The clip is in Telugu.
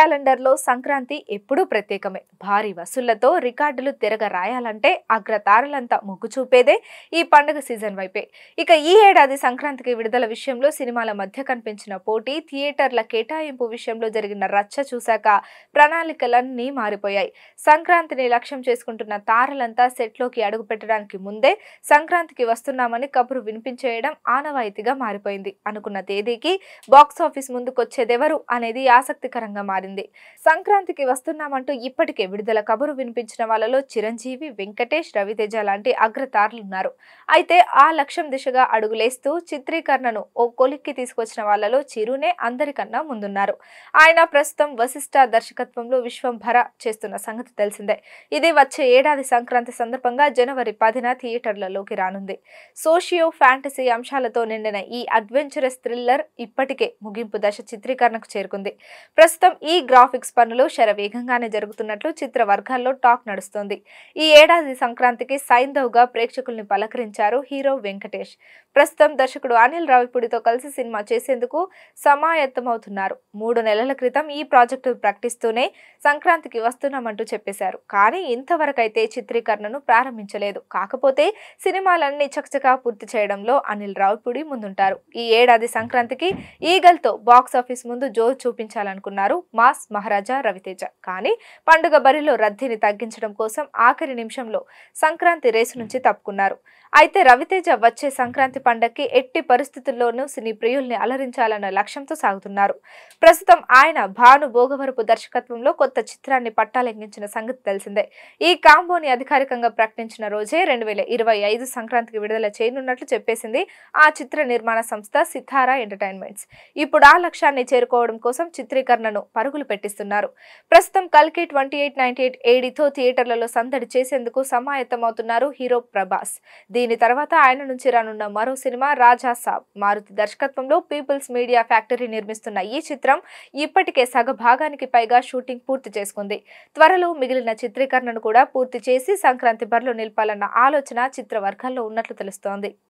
క్యాలెండర్లో సంక్రాంతి ఎప్పుడూ ప్రత్యేకమే. భారీ వసూళ్లతో రికార్డులు తిరగరాయాలంటే అగ్రతారలంతా మొగ్గు చూపేదే ఈ పండుగ సీజన్ వైపే. ఇక ఈ ఏడాది సంక్రాంతికి విడుదల విషయంలో సినిమాల మధ్య కనిపించిన పోటీ, థియేటర్ల కేటాయింపు విషయంలో జరిగిన రచ్చ చూశాక ప్రణాళికలన్నీ మారిపోయాయి. సంక్రాంతిని లక్ష్యం చేసుకుంటున్న తారలంతా సెట్లోకి అడుగుపెట్టడానికి ముందే సంక్రాంతికి వస్తున్నామని కబురు వినిపించేయడం ఆనవాయితీగా మారిపోయింది. అనుకున్న తేదీకి బాక్సాఫీస్ ముందుకొచ్చేదెవరు అనేది ఆసక్తికరంగా మారింది. సంక్రాంతికి వస్తున్నామంటూ ఇప్పటికే విడుదల కబురు వినిపించిన వాళ్ళలో చిరంజీవి, వెంకటేష్, రవితేజ లాంటి అగ్రతారులున్నారు. అయితే ఆ లక్ష్యం దిశగా అడుగులేస్తూ చిత్రీకరణను ఓ కొలిక్కి తీసుకొచ్చిన వాళ్ళలో చిరునే అందరికన్నా ముందున్నారు. ఆయన ప్రస్తుతం వశిష్ఠ దర్శకత్వంలో విశ్వంభర చేస్తున్న సంగతి తెలిసిందే. ఇది వచ్చే ఏడాది సంక్రాంతి సందర్భంగా జనవరి 10న థియేటర్లలోకి రానుంది. సోషియో ఫ్యాంటసీ అంశాలతో నిండిన ఈ అడ్వెంచరస్ థ్రిల్లర్ ఇప్పటికే ముగింపు దశ చిత్రీకరణకు చేరుకుంది. ప్రస్తుతం ఈ గ్రాఫిక్స్ పనులు శరవేగంగానే జరుగుతున్నట్లు చిత్ర వర్గాల్లో టాక్ నడుస్తోంది. ఈ ఏడాది సంక్రాంతికి సైంధవ్ గా ప్రేక్షకుల్ని పలకరించారు హీరో వెంకటేష్. ప్రస్తుతం దర్శకుడు అనిల్ రావిపూడితో కలిసి సినిమా చేసేందుకు సమాయత్తమవుతున్నారు. 3 నెలల క్రితం ఈ ప్రాజెక్టు ప్రకటిస్తూనే సంక్రాంతికి వస్తున్నామంటూ చెప్పేశారు. కానీ ఇంతవరకైతే చిత్రీకరణను ప్రారంభించలేదు. కాకపోతే సినిమాలన్నీ చకచకా పూర్తి చేయడంలో అనిల్ రావిపూడి ముందుంటారు. ఈ ఏడాది సంక్రాంతికి ఈగల్తో బాక్సాఫీస్ ముందు జోరు చూపించాలనుకున్నారు మాస్ మహారాజా రవితేజ. కానీ పండుగ బరిలో రద్దీని తగ్గించడం కోసం ఆఖరి నిమిషంలో సంక్రాంతి రేసు నుంచి తప్పుకున్నారు. అయితే రవితేజ వచ్చే సంక్రాంతి పండగకి ఎట్టి పరిస్థితుల్లోనూ సినీ ప్రియుల్ని అలరించాలన్న లక్ష్యంతో సాగుతున్నారు. ప్రస్తుతం ఆయన భాను భోగవరపు దర్శకత్వంలో కొత్త చిత్రాన్ని పట్టాలెక్కించిన సంగతి తెలిసిందే. ఈ కాంబోని అధికారికంగా ప్రకటించిన రోజే 2025 సంక్రాంతికి విడుదల చేయనున్నట్లు చెప్పేసింది ఆ చిత్ర నిర్మాణ సంస్థ సితారా ఎంటర్టైన్మెంట్స్. ఇప్పుడు ఆ లక్ష్యాన్ని చేరుకోవడం కోసం చిత్రీకరణను పరుగులు పెట్టిస్తున్నారు. ప్రస్తుతం కల్కి 2898 ఏడీతో థియేటర్లలో సందడి చేసేందుకు సమాయత్తమవుతున్నారు హీరో ప్రభాస్. దీని తర్వాత ఆయన నుంచి రానున్న మరో సినిమా రాజా సాబ్. మారుతి దర్శకత్వంలో పీపుల్స్ మీడియా ఫ్యాక్టరీ నిర్మిస్తున్న ఈ చిత్రం ఇప్పటికే సగభాగానికి పైగా షూటింగ్ పూర్తి చేసుకుంది. త్వరలో మిగిలిన చిత్రీకరణను కూడా పూర్తి చేసి సంక్రాంతి బరిలో నిలపాలన్న ఆలోచన చిత్ర వర్గాల్లో ఉన్నట్లు తెలుస్తోంది.